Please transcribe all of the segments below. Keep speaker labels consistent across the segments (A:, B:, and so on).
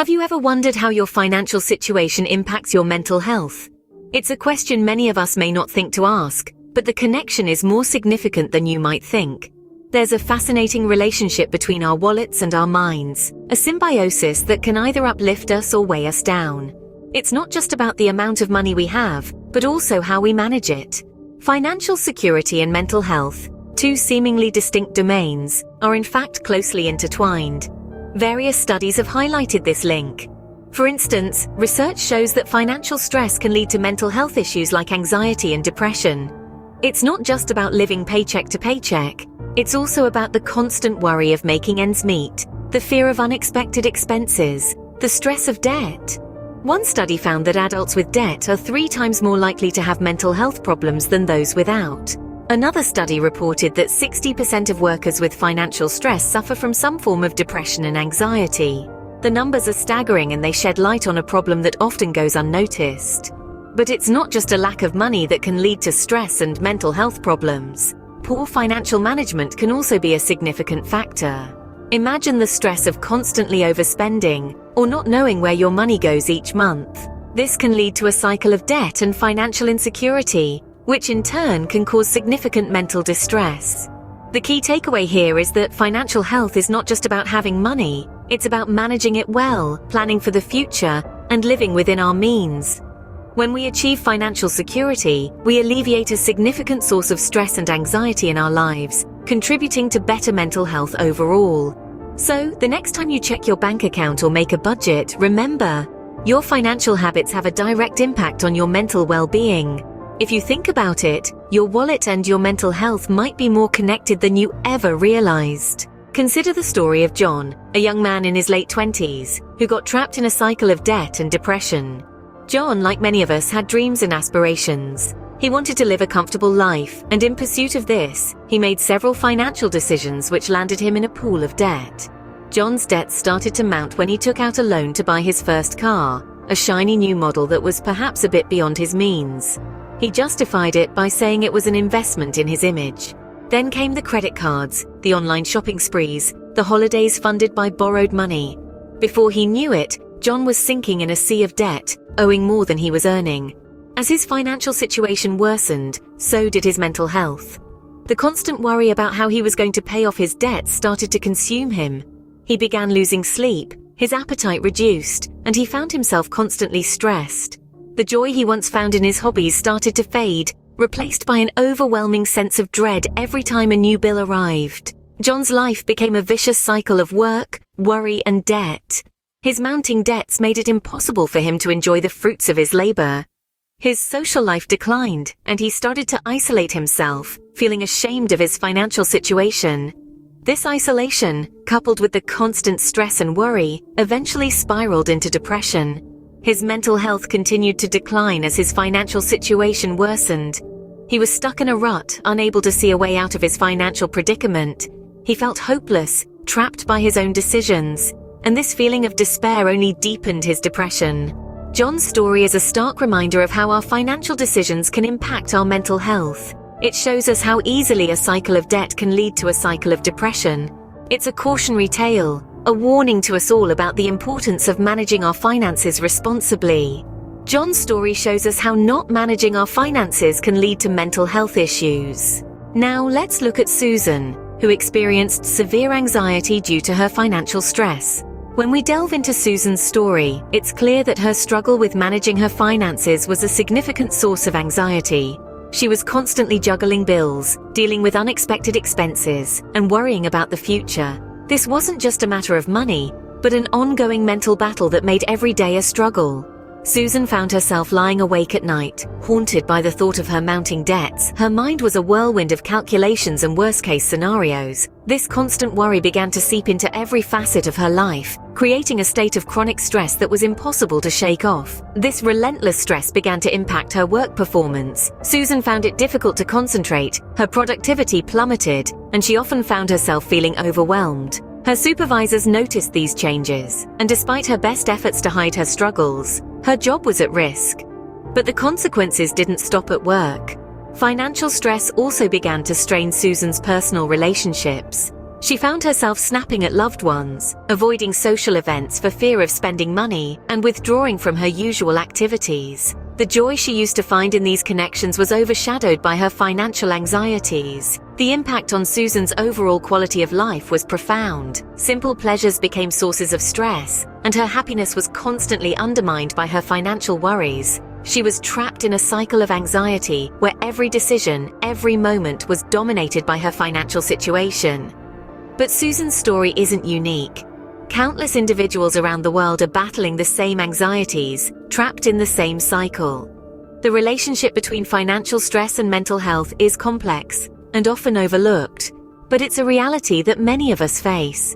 A: Have you ever wondered how your financial situation impacts your mental health? It's a question many of us may not think to ask, but the connection is more significant than you might think. There's a fascinating relationship between our wallets and our minds, a symbiosis that can either uplift us or weigh us down. It's not just about the amount of money we have, but also how we manage it. Financial security and mental health, two seemingly distinct domains, are in fact closely intertwined. Various studies have highlighted this link. For instance, research shows that financial stress can lead to mental health issues like anxiety and depression. It's not just about living paycheck to paycheck, it's also about the constant worry of making ends meet, the fear of unexpected expenses, the stress of debt. One study found that adults with debt are 3 times more likely to have mental health problems than those without. Another study reported that 60% of workers with financial stress suffer from some form of depression and anxiety. The numbers are staggering and they shed light on a problem that often goes unnoticed. But it's not just a lack of money that can lead to stress and mental health problems. Poor financial management can also be a significant factor. Imagine the stress of constantly overspending or not knowing where your money goes each month. This can lead to a cycle of debt and financial insecurity, which in turn can cause significant mental distress. The key takeaway here is that financial health is not just about having money, it's about managing it well, planning for the future, and living within our means. When we achieve financial security, we alleviate a significant source of stress and anxiety in our lives, contributing to better mental health overall. So, the next time you check your bank account or make a budget, remember, your financial habits have a direct impact on your mental well-being. If you think about it, your wallet and your mental health might be more connected than you ever realized. Consider the story of John, a young man in his late 20s, who got trapped in a cycle of debt and depression. John, like many of us, had dreams and aspirations. He wanted to live a comfortable life, and in pursuit of this, he made several financial decisions which landed him in a pool of debt. John's debts started to mount when he took out a loan to buy his first car, a shiny new model that was perhaps a bit beyond his means. He justified it by saying it was an investment in his image. Then came the credit cards, the online shopping sprees, the holidays funded by borrowed money. Before he knew it, John was sinking in a sea of debt, owing more than he was earning. As his financial situation worsened, so did his mental health. The constant worry about how he was going to pay off his debts started to consume him. He began losing sleep, his appetite reduced, and he found himself constantly stressed. The joy he once found in his hobbies started to fade, replaced by an overwhelming sense of dread every time a new bill arrived. John's life became a vicious cycle of work, worry, and debt. His mounting debts made it impossible for him to enjoy the fruits of his labor. His social life declined, and he started to isolate himself, feeling ashamed of his financial situation. This isolation, coupled with the constant stress and worry, eventually spiraled into depression. His mental health continued to decline as his financial situation worsened. He was stuck in a rut, unable to see a way out of his financial predicament. He felt hopeless, trapped by his own decisions, and this feeling of despair only deepened his depression. John's story is a stark reminder of how our financial decisions can impact our mental health. It shows us how easily a cycle of debt can lead to a cycle of depression. It's a cautionary tale, a warning to us all about the importance of managing our finances responsibly. John's story shows us how not managing our finances can lead to mental health issues. Now let's look at Susan, who experienced severe anxiety due to her financial stress. When we delve into Susan's story, it's clear that her struggle with managing her finances was a significant source of anxiety. She was constantly juggling bills, dealing with unexpected expenses, and worrying about the future. This wasn't just a matter of money, but an ongoing mental battle that made every day a struggle. Susan found herself lying awake at night, haunted by the thought of her mounting debts. Her mind was a whirlwind of calculations and worst-case scenarios. This constant worry began to seep into every facet of her life, creating a state of chronic stress that was impossible to shake off. This relentless stress began to impact her work performance. Susan found it difficult to concentrate, her productivity plummeted, and she often found herself feeling overwhelmed. Her supervisors noticed these changes, and despite her best efforts to hide her struggles, her job was at risk. But the consequences didn't stop at work. Financial stress also began to strain Susan's personal relationships. She found herself snapping at loved ones, avoiding social events for fear of spending money, and withdrawing from her usual activities. The joy she used to find in these connections was overshadowed by her financial anxieties. The impact on Susan's overall quality of life was profound. Simple pleasures became sources of stress, and her happiness was constantly undermined by her financial worries. She was trapped in a cycle of anxiety where every decision, every moment was dominated by her financial situation. But Susan's story isn't unique. Countless individuals around the world are battling the same anxieties, trapped in the same cycle. The relationship between financial stress and mental health is complex and often overlooked, but it's a reality that many of us face.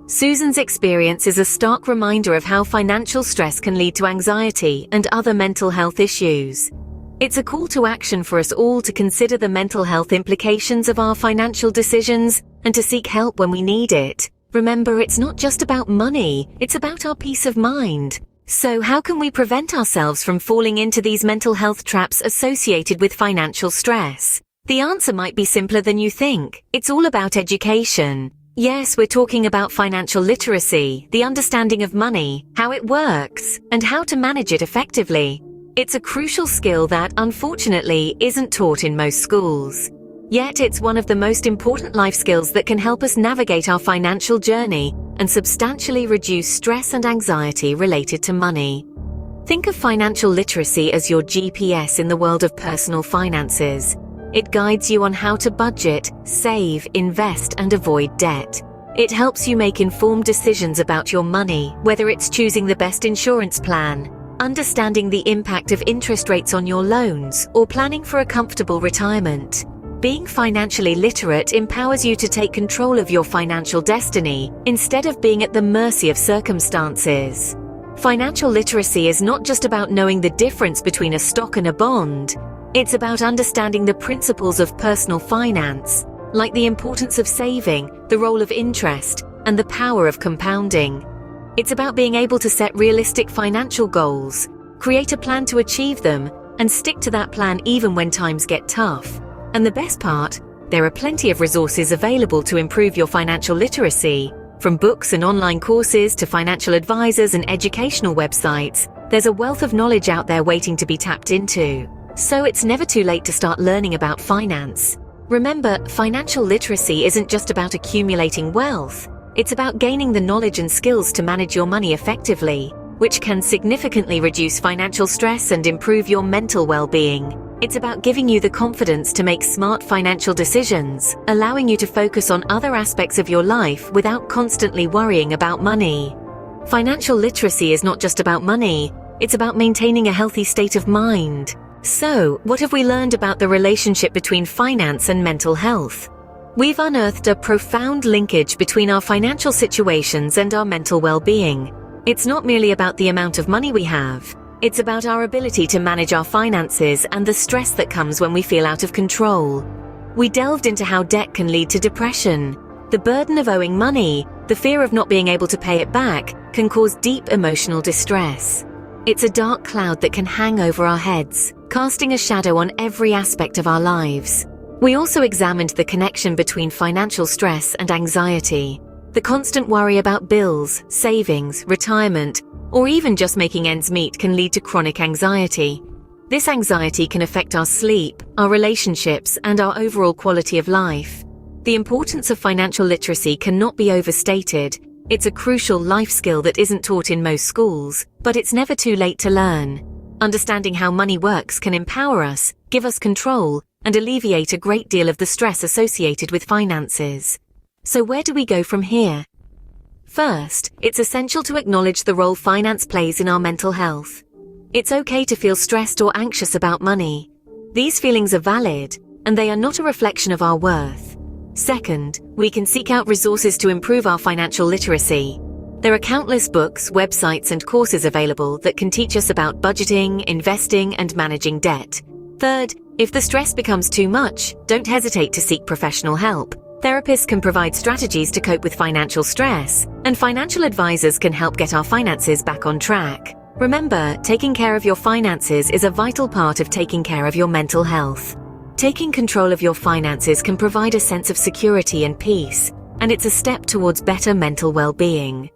A: Susan's experience is a stark reminder of how financial stress can lead to anxiety and other mental health issues. It's a call to action for us all to consider the mental health implications of our financial decisions and to seek help when we need it. Remember, it's not just about money, it's about our peace of mind. So how can we prevent ourselves from falling into these mental health traps associated with financial stress? The answer might be simpler than you think. It's all about education. Yes, we're talking about financial literacy, the understanding of money, how it works, and how to manage it effectively. It's a crucial skill that, unfortunately, isn't taught in most schools. Yet it's one of the most important life skills that can help us navigate our financial journey and substantially reduce stress and anxiety related to money. Think of financial literacy as your GPS in the world of personal finances. It guides you on how to budget, save, invest, and avoid debt. It helps you make informed decisions about your money, whether it's choosing the best insurance plan, understanding the impact of interest rates on your loans, or planning for a comfortable retirement. Being financially literate empowers you to take control of your financial destiny instead of being at the mercy of circumstances. Financial literacy is not just about knowing the difference between a stock and a bond. It's about understanding the principles of personal finance, like the importance of saving, the role of interest, and the power of compounding. It's about being able to set realistic financial goals, create a plan to achieve them, and stick to that plan even when times get tough. And the best part, there are plenty of resources available to improve your financial literacy. From books and online courses to financial advisors and educational websites, there's a wealth of knowledge out there waiting to be tapped into. So it's never too late to start learning about finance. Remember, financial literacy isn't just about accumulating wealth. It's about gaining the knowledge and skills to manage your money effectively, which can significantly reduce financial stress and improve your mental well-being. It's about giving you the confidence to make smart financial decisions, allowing you to focus on other aspects of your life without constantly worrying about money. Financial literacy is not just about money, it's about maintaining a healthy state of mind. So, what have we learned about the relationship between finance and mental health? We've unearthed a profound linkage between our financial situations and our mental well-being. It's not merely about the amount of money we have. It's about our ability to manage our finances and the stress that comes when we feel out of control. We delved into how debt can lead to depression. The burden of owing money, the fear of not being able to pay it back, can cause deep emotional distress. It's a dark cloud that can hang over our heads, casting a shadow on every aspect of our lives. We also examined the connection between financial stress and anxiety. The constant worry about bills, savings, retirement, or even just making ends meet can lead to chronic anxiety. This anxiety can affect our sleep, our relationships, and our overall quality of life. The importance of financial literacy cannot be overstated. It's a crucial life skill that isn't taught in most schools, but it's never too late to learn. Understanding how money works can empower us, give us control, and alleviate a great deal of the stress associated with finances. So where do we go from here? First, it's essential to acknowledge the role finance plays in our mental health. It's okay to feel stressed or anxious about money. These feelings are valid, and they are not a reflection of our worth. Second, we can seek out resources to improve our financial literacy. There are countless books, websites, and courses available that can teach us about budgeting, investing, and managing debt. Third, if the stress becomes too much, don't hesitate to seek professional help. Therapists can provide strategies to cope with financial stress, and financial advisors can help get our finances back on track. Remember, taking care of your finances is a vital part of taking care of your mental health. Taking control of your finances can provide a sense of security and peace, and it's a step towards better mental well-being.